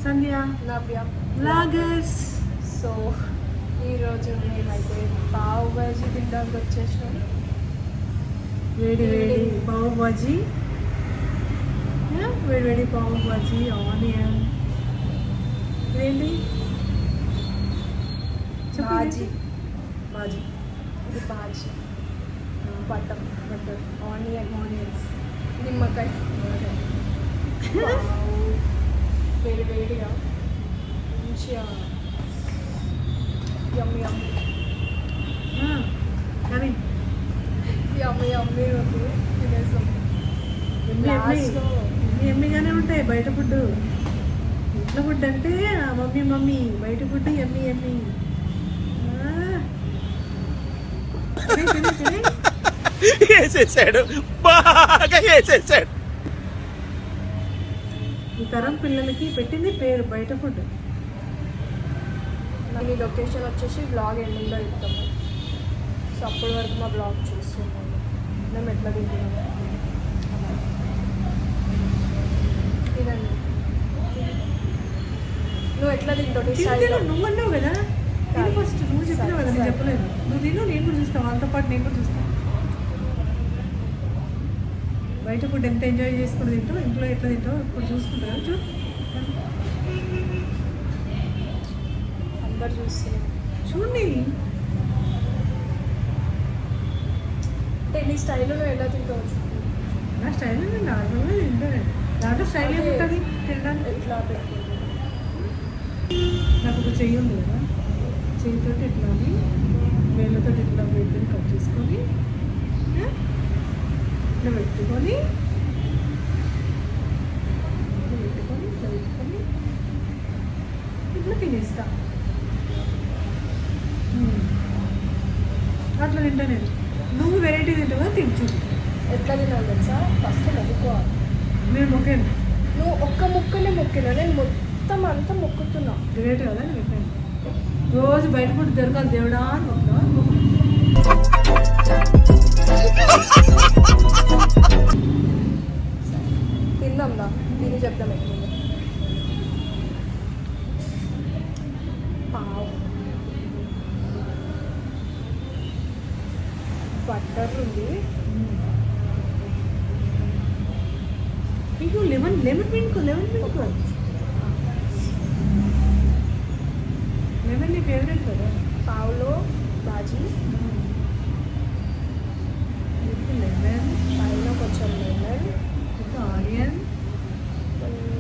సంధ్య నవ్య loggers. So ఈరోజు మేమైతే పావ్ బాజీ తినడానికి వచ్చేసాం. వేడి వేడి పావ్ బాజీ, వేడి వేడి పావ్ బాజీ, ఆనియన్ ఏంటి బాజీ బాజీ, ఇది బాజీ, బటర్ ఆనియన్స్, నిమ్మకాయ, వేడి వేడిగా మంచిగా యమ్మీ యమ్మీ కానీ యమ్మీ యమ్మీ ఉంది. తినేసాం. ఎమ్మిగానే ఉంటాయి బయట ఫుడ్. ఇంట్లో ఫుడ్ అంటే మమ్మీ మమ్మీ, బయట ఫుడ్ ఎమ్మి ఎమ్మి. వేసేసాడు, బాగా వేసేసాడు. ఈ తరం పిల్లలకి పెట్టింది పేరు బయట ఫుడ్. ఈ లొకేషన్ వచ్చేసి బ్లాగ్ ఎండింగ్లో ఇస్తాము. సో అప్పటి వరకు మా బ్లాగ్ చూస్తున్నాము మేము ఎట్లా తింటున్నాము. తినండి. నువ్వు ఎట్లా తింటావు? నువ్వు అన్నావు కదా ఫస్ట్, నువ్వు చెప్పినావు కదా, నేను చెప్పలేదు. నువ్వు తిను, నేను కూడా చూస్తాను, వాళ్ళతో పాటు నేను కూడా చూస్తాను. బయట ఫుడ్ ఎంత ఎంజాయ్ చేసుకుని తింటావు, ఇంట్లో ఎట్లా తింటావు ఇప్పుడు చూసుకుంటా. అందరు చూస్తున్నాం, చూడండి. అంటే నీ స్టైల్లో నువ్వు ఎలా తింటావు? నా స్టైల్ నార్మల్గా తింటాను. దాంట్లో స్టైల్ ఏముంటుంది తినడానికి? ఎట్లా పెట్టుకుంటావు? నాకు ఒక చెయ్యి ఉంది కదా, చెయ్యితో ఇట్లా అని వేళ్ళతో ఇట్లా వేళ్ళని కట్ చేసుకొని ఇట్లా పెట్టుకొని ఇట్లా తినేస్తా. అట్లా తింటా నేను. నువ్వు వెరైటీ తింటావా? తించు. ఎట్లా తినాలి తెలుసా? ఫస్ట్ మొక్కుకోవాలి. నేను మొక్కాను. నువ్వు ఒక్క ముక్కనే మొక్కినా, నేను మొత్తం అంతా మొక్కుతున్నా. గ్రేట్ కదా నేను చెప్పాను. రోజు బయట ఫుడ్ దొరకాలి దేవుడా అని మొక్కుతావా? తిందాందా, తిని చెప్తాం ఎట్లా. పావు బటర్ ఉంది. మీకు లెమన్ పిండుకో. లెమన్ నీ ఫేవరెట్ కదా. పావులో బాజీ, లెమన్, పైన కొంచెం లెమన్, ఆనియన్, కొన్ని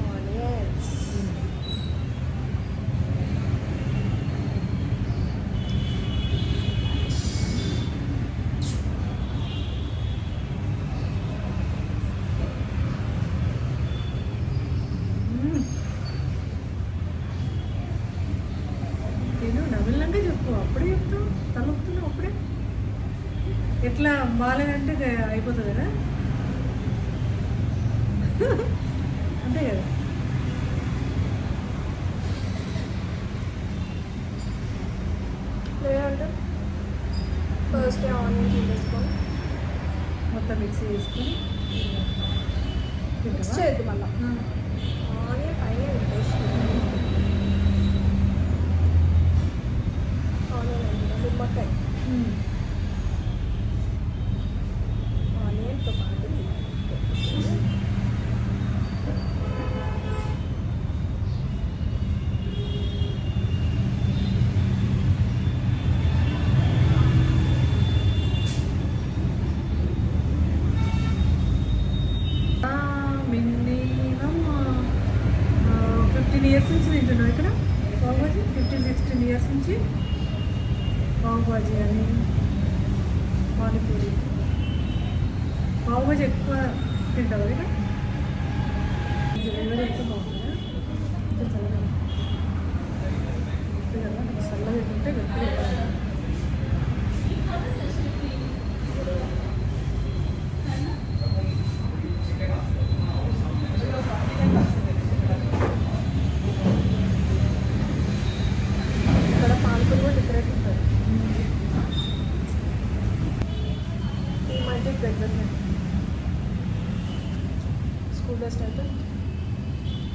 ఆనియన్స్. నేను నవ్వులంగా చెప్పు, అప్పుడే చెప్తావు, తలొప్పుతున్నావు అప్పుడే. ఎట్లా బాగాలేదంటే అయిపోతుంది కదా, అంతే కదా. లేదంటే ఫస్ట్ ఆనియన్స్ వేసుకొని మొత్తం మిక్సీ చేసుకొని మిక్స్ చేయద్దు. మళ్ళీ ఆనియన్ పైన పెట్టేసి ఆనియన్ నిమ్మకాయ ఆనియన్తో పాటు మినిమం 15 years నుంచి తింటున్నావు ఇక్కడ పావ్ బాజీ. 15-16 years నుంచి పావ్ బాజీ అని, పానీపూరి. పావ్ బాజీ ఎక్కువ తింటావు ఇక్కడ. డెలివరీ అయితే బాగుంటుందా? చల్లగా చల్లగా తింటే గట్టిగా. ఇక్కడ పానీపూరి కూడా డిఫరెంట్ ఉంటుంది. ఈ మధ్య దగ్గర స్కూల్ డేస్ అయితే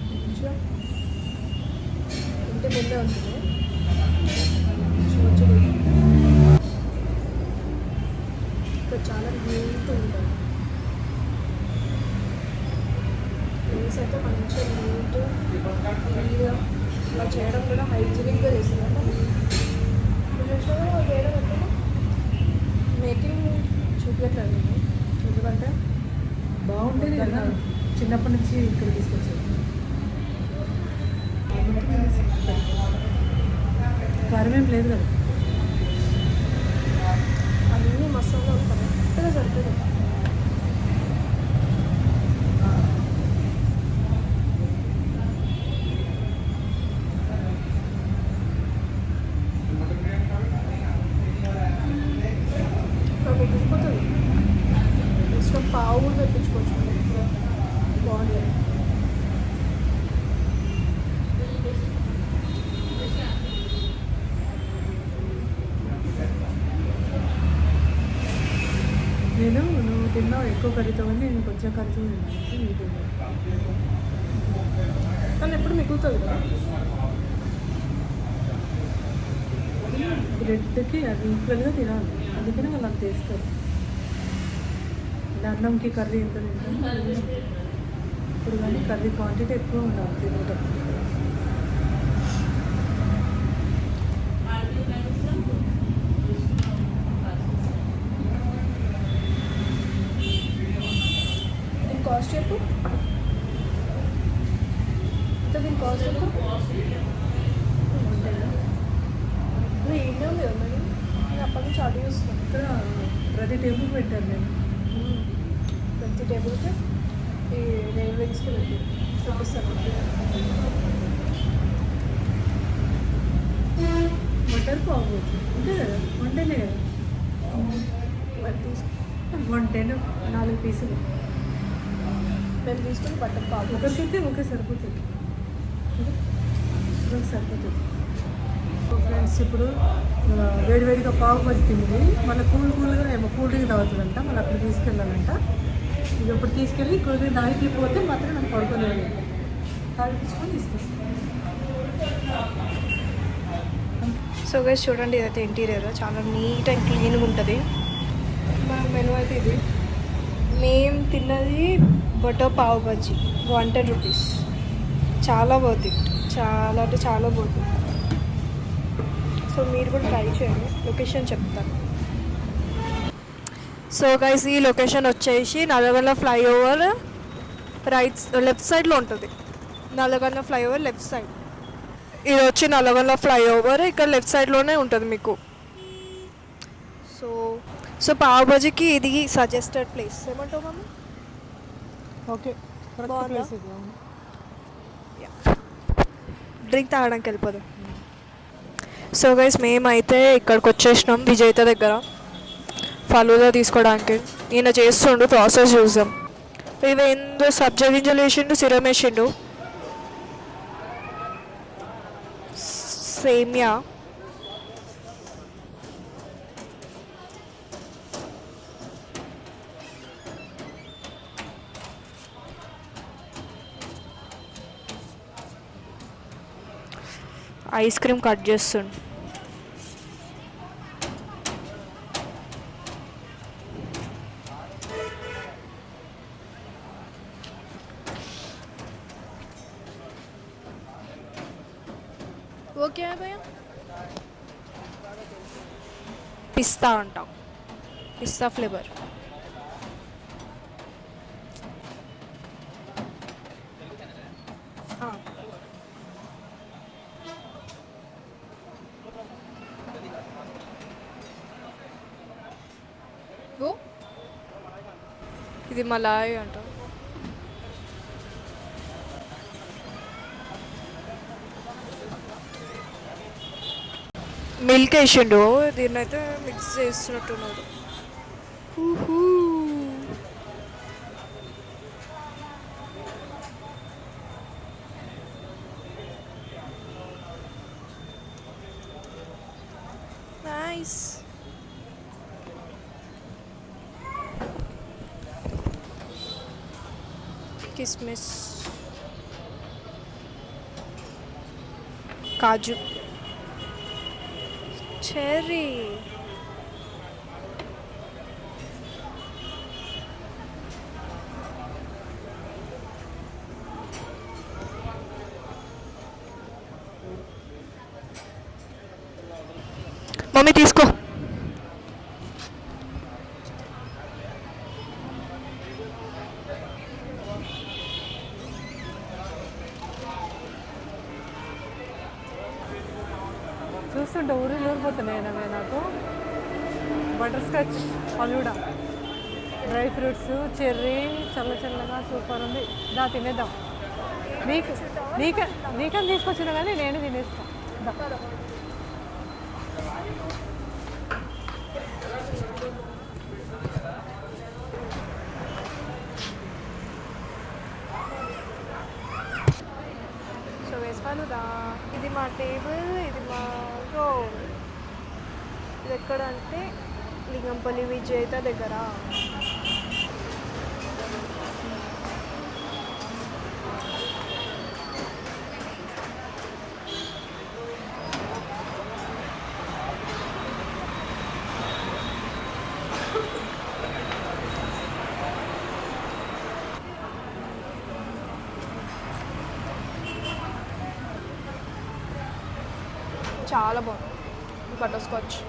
మంచిగా ఇంటి ముందే ఉంటుంది. చూడొచ్చు. ఇక్కడ చాలా నీట్ ఉంటుంది. ప్లేస్ అయితే మంచిగా నీట్ క్లీన్గా ఇలా చేయడం కూడా హైజీనిక్గా చేస్తున్నారు. చేయడం ఎక్కడ మేకింగ్ చూపించట్లేదు నేను, ఎందుకంటే బాగుంటుంది కదా, చిన్నప్పటి నుంచి ఇక్కడ తీసుకొచ్చారు. కారం ఏం లేదు కదా. అన్నీ మసాలా కరెక్ట్గా సరిపోతుంది. ఉడికిపోతుంది. నెక్స్ట్ పావు కూడా తెప్పించుకోవచ్చు. బాగుంటుంది. నువ్వు తిన్నావు ఎక్కువ కర్రీతో, కానీ నేను కొంచెం కర్రీతో తిన్నాను. కానీ ఎప్పుడు మిగులుతుంది కదా. బ్రెడ్కి అది ఈక్వల్గా తినాలి, అందుకనే వాళ్ళు అంత వేస్తారు. అన్నంకి కర్రీ ఎంత తింటాం ఇప్పుడు, కానీ కర్రీ క్వాంటిటీ ఎక్కువ ఉండాలి తినటం. దీని కాస్ట్ చెప్పు. దీని కాస్ట్ చెప్పు. ఏమే ఉంది కదా మరి, నేను అప్పటి నుంచి ఆర్డర్ చేస్తున్నాను. ఇక్కడ ప్రతి టేబుల్ పెట్టాను నేను. ప్రతి టేబుల్కి ఈ రైల్వేస్కి పెట్టి చూపిస్తాను. బటర్ పావు అంటే కదా, వంటనే కదా. మరి తీసుకు 110 4 పీసులు. మేము తీసుకుని బట్టర్ పావు ఒకరికైతే ఒకే సరిపోతుంది, ఒకరికి సరిపోతుంది. ఫ్రెండ్స్ ఇప్పుడు వేడివేడిగా పావు బజ్జి తింది, మళ్ళీ కూల్గా ఏమో కూల్ డ్రింక్ తాగుతుందంట, మళ్ళీ అక్కడ తీసుకెళ్ళాలంట. ఇక ఇప్పుడు తీసుకెళ్ళి కూల్ డ్రింక్ తాగిపోతే మాత్రం నన్ను పడుకోలేదు, తాగిపించుకొని తీసుకొస్తాను. సో గైస్ చూడండి, ఇదైతే ఇంటీరియర్ చాలా నీట్ అండ్ క్లీన్గా ఉంటుంది. మన మెనూ అయితే ఇది. మేము తిన్నది బటర్ పావ్ బజ్జీ 110 రూపీస్. చాలా వర్త్ ఇట్, చాలా అంటే చాలా వర్త్ ఇట్. సో మీరు కూడా ట్రై చేయండి. లొకేషన్ చెప్తాను. సో గైస్ ఈ లొకేషన్ వచ్చేసి నల్లగొండ ఫ్లైఓవర్ లెఫ్ట్ సైడ్లో ఉంటుంది. Nalgonda flyover left side. ఇది వచ్చి నల్లగొండ ఫ్లైఓవర్ ఇక్కడ లెఫ్ట్ సైడ్లోనే ఉంటుంది మీకు. సో పావ్ బజీకి ఇది సజెస్టెడ్ ప్లేస్. ఏమంటావు మమ్మీ? ఓకే, బాగుందా? డ్రింక్ తాగడానికి వెళ్ళిపోదాం. సో గైస్ మేమైతే ఇక్కడికి వచ్చేసినాం విజేత దగ్గర ఫలూదా తీసుకోవడానికి. ఈయన చేస్తుండు, ప్రాసెస్ చూసాం. ఇవేందో సబ్జా గింజలు వేసిండు, సిరం వేసిండు, సేమియా, ఐస్ క్రీమ్ కట్ చేస్తుండు. ఓకే భయ్యా. పిస్తా అంటాం, పిస్తా ఫ్లేవర్. ఇది మలాయ్ అంట. మిల్క్ వేసిండు, దీన్ని అయితే మిక్స్ చేస్తున్నట్టున్నాడు. నైస్. కిస్మిస్, కాజు, చెర్రీ, మమ్మీ తీసుకో. చూస్తుంటే ఊరిలో ఊరిపోతున్నాయి నాకు. Butter scotch falooda, dry fruits, cherry, చల్లగా సూపర్ ఉంది. దా తినేద్దాం. నీకని తీసుకొచ్చిన కానీ నేను తినేస్తాను. సో వేసుకోవాలిరా. ఇది మా టేబుల్, ఇది మా రోల్. ఇది ఎక్కడ అంటే లింగంపల్లి విజేత దగ్గర. చాలా బాగుంది బటర్ స్కాచ్.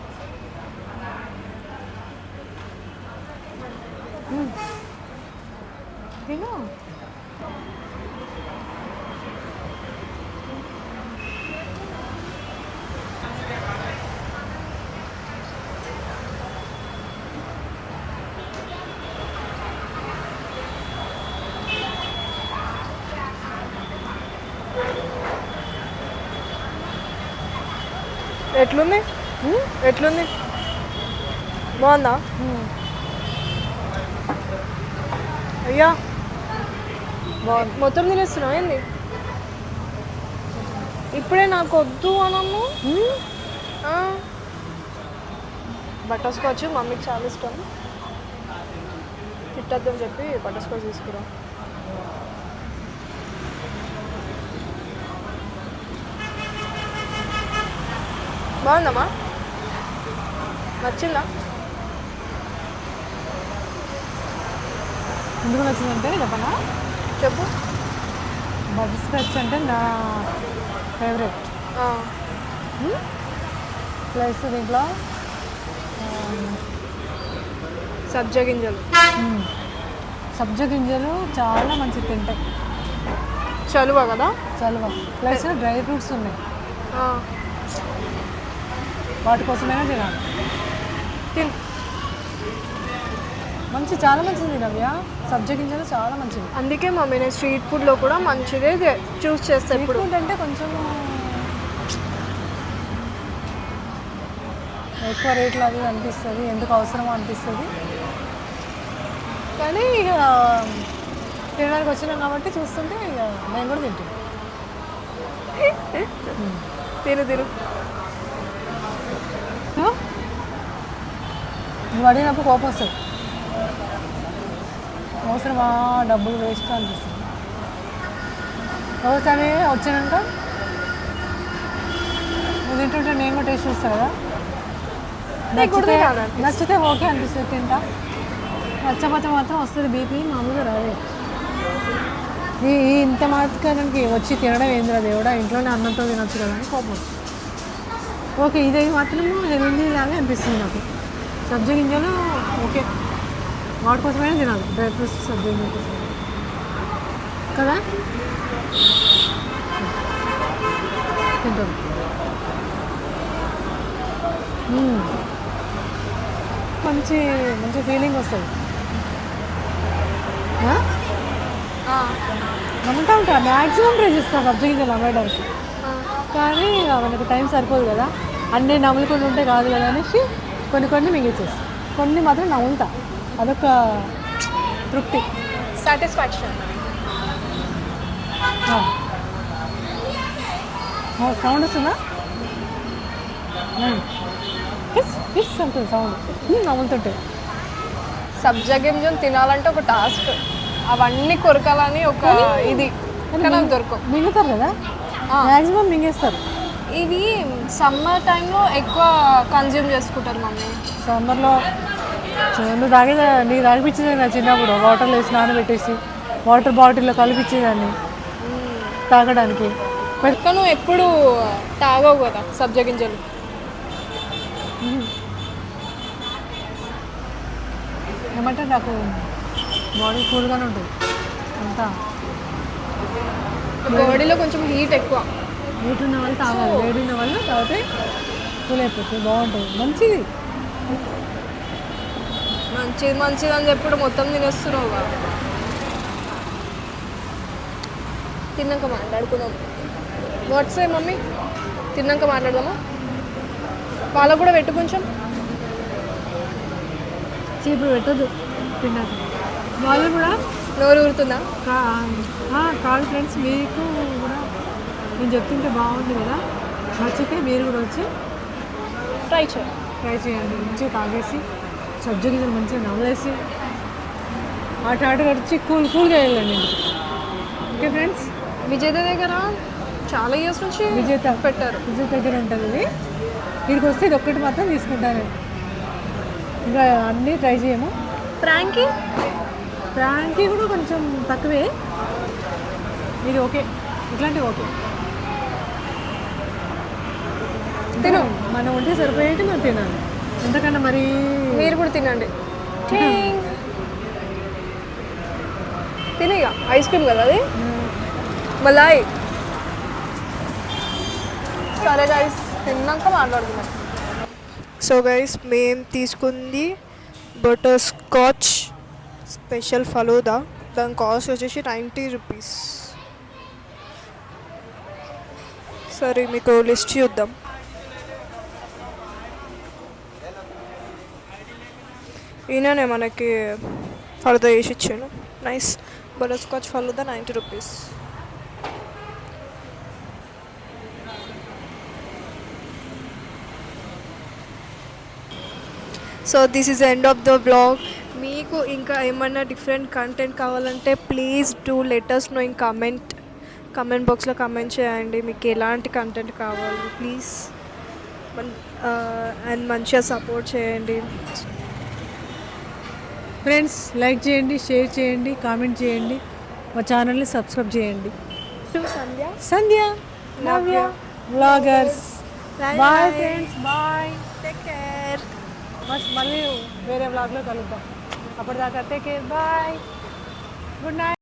తిను. ఎట్లుంది? ఎట్లుంది? బాగుందా? అయ్యా బాగుంది. మొత్తం తినేస్తున్నావు ఏంది? ఇప్పుడే నాకు వద్దు అనము. బటర్ స్కాచ్ మమ్మీకి చాలా ఇష్టం. తిట్టద్దని చెప్పి బటర్ స్కాచ్ తీసుకురా. బాగుందమ్మా? నచ్చిందా? ఎందుకు నచ్చిందంటే చెప్పనా? చెప్పు. బటర్ స్కాచ్ అంటే నా ఫేవరెట్. ప్లస్ దీంట్లో సబ్జా గింజలు. సబ్జా గింజలు చాలా మంచిగా తింటాయి. చలువ కదా? చలువ. ప్లస్ డ్రై ఫ్రూట్స్ ఉన్నాయి, వాటి కోసమైనా తినాలి. తిను. మంచి, చాలా మంచిది నవ్య. సబ్జా గింజలు చాలా మంచిది. అందుకే మమ్మీ నేను స్ట్రీట్ ఫుడ్లో కూడా మంచిదే చూస్ చేస్తాను. ఇప్పుడు అంటే కొంచెం ఎక్కువ రేట్లు అవి అనిపిస్తుంది, ఎందుకు అవసరమో అనిపిస్తుంది. కానీ ఇక తినడానికి వచ్చినాం కాబట్టి చూస్తుంటే ఇక మేము కూడా తింటాం. తిను. నువ్వు అడిగినప్పుడు కోపం వస్తుంది. అవసరమా, డబ్బులు వేస్ట్ అనిపిస్తుంది. ఒకసారి వచ్చినాక నువ్వు తింటుంటే నేను కూడా టేస్ట్ చూస్తాను కదా, నచ్చితే ఓకే అనిపిస్తుంది, తింటా. నచ్చకపోతే మాత్రం వస్తుంది బీపీ, మామూలుగా రాదు. ఈ ఇంత మాత్రానికి వచ్చి తినడం ఏందిరా దేవుడా, ఇంట్లోనే అన్నంతో తినొచ్చు కదా అని కోపం. ఓకే, ఇది మాత్రం హెల్దీ లాగా అనిపిస్తుంది నాకు. సబ్జా గింజలు ఓకే, వాటి కోసమైనా తినాలి. డ్రై ఫ్రూట్స్, సబ్జా గింజల కోసం కదా తింటాం. మంచి మంచి ఫీలింగ్ వస్తుంది. నమ్ముతా ఉంటా, మ్యాక్సిమం ట్రై చేస్తాను సబ్జా గింజలు అమ్మేయడానికి. కానీ మనకు టైం సరిపోదు కదా, అన్నీ నమ్ములుకొని ఉంటే కాదు కదా అనేసి కొన్ని మిగిలిచేస్తాను. కొన్ని మాత్రం నవ్వులుతా, అదొక తృప్తి, సాటిస్ఫాక్షన్. సౌండ్ వస్తుందా? ఫిష్ అంటుంది సౌండ్, నవ్వులుతుంటే. సబ్జా గింజలు తినాలంటే ఒక టాస్క్, అవన్నీ కొరకాలని ఒక ఇది దొరకవు. మింగుతారు కదా, మ్యాక్సిమం మింగేస్తారు. ఇవి సమ్మర్ టైంలో ఎక్కువ కన్జ్యూమ్ చేసుకుంటారు మమ్మీ. సమ్మర్లో నువ్వు నీకు తాగిపించేదాన్ని నా చిన్నప్పుడు వాటర్లో వేసి నానబెట్టేసి వాటర్ బాటిల్లో కలిపించేదాన్ని తాగడానికి. కానీ నువ్వు ఎప్పుడు తాగవు కదా సబ్జా గింజలు. ఏమంటే నాకు బాడీ కూల్గానే ఉంటుంది అంతా. బాడీలో కొంచెం హీట్ ఎక్కువ. హీట్ ఉన్న వాళ్ళు తాగాలి, వేడి ఉన్న వాళ్ళు తాగితే కూల్ అయిపోతుంది, బాగుంటుంది, మంచిది. మంచిది అని చెప్పుడు మొత్తం తినేస్తున్నావు. తిన్నాక మాట్లాడుకుందాం. వాట్సాప్ మమ్మీ తిన్నాక మాట్లాడదామా? వాళ్ళకు కూడా పెట్టు కొంచెం. చీపురు పెట్టదు తిన్నాక. వాళ్ళు కూడా నోరు ఊరుతుందా? కాదు ఫ్రెండ్స్, మీకు కూడా నేను చెప్తుంటే బాగుంది కదా, నచ్చితే మీరు కూడా వచ్చి ట్రై చేయండి. మంచిగా తాగేసి సబ్జా గింజలు మంచిగా నవ్వేసి ఆట వచ్చి కూల్గా వెళ్ళండి ఇంటికి. ఓకే ఫ్రెండ్స్, విజేత దగ్గర చాలా ఇయర్స్ నుంచి విజేత పెట్టారు. విజేత దగ్గర ఉంటుంది ఇది. వీడికి వస్తే ఇది ఒక్కటి మాత్రం తీసుకుంటాను, ఇంకా అన్నీ ట్రై చేయము. ఫ్రాంకీ కూడా కొంచెం తక్కువే, ఇది ఓకే, ఇట్లాంటివి ఓకే. తిను, మనం ఉంటే సరిపోయేటి మనం తినాలి, ఎందుకన్నా మరి. మీరు కూడా తినండి. తినే ఇక ఐస్ క్రీమ్ కదా అది, మలాయ్. సరే గైస్, తిన్నాక మాట్లాడుతున్నాం. సో గైస్, మేము తీసుకుంది బటర్ స్కాచ్ స్పెషల్ ఫలూదా. దాని కాస్ట్ వచ్చేసి 90 రూపీస్. సరే మీకు లిస్ట్ చూద్దాం. ఈయననే మనకి ఫలూదా వేసి ఇచ్చాను. Nice butterscotch falooda 90 rupees. So this is end of the blog. మీకు ఇంకా ఏమన్నా డిఫరెంట్ కంటెంట్ కావాలంటే please do let us know in comment బాక్స్లో కమెంట్ చేయండి. మీకు ఎలాంటి కంటెంట్ కావాలి ప్లీజ్, అండ్ మంచిగా సపోర్ట్ చేయండి ఫ్రెండ్స్. లైక్ చేయండి, షేర్ చేయండి, కామెంట్ చేయండి, మా ఛానల్ని సబ్స్క్రైబ్ చేయండి. Sandhya Navya vloggers. Bye friends, bye, take care. మళ్ళీ వేరే వ్లాగ్లో కలుద్దాం. అప్పటిదాకా take care, bye, good night.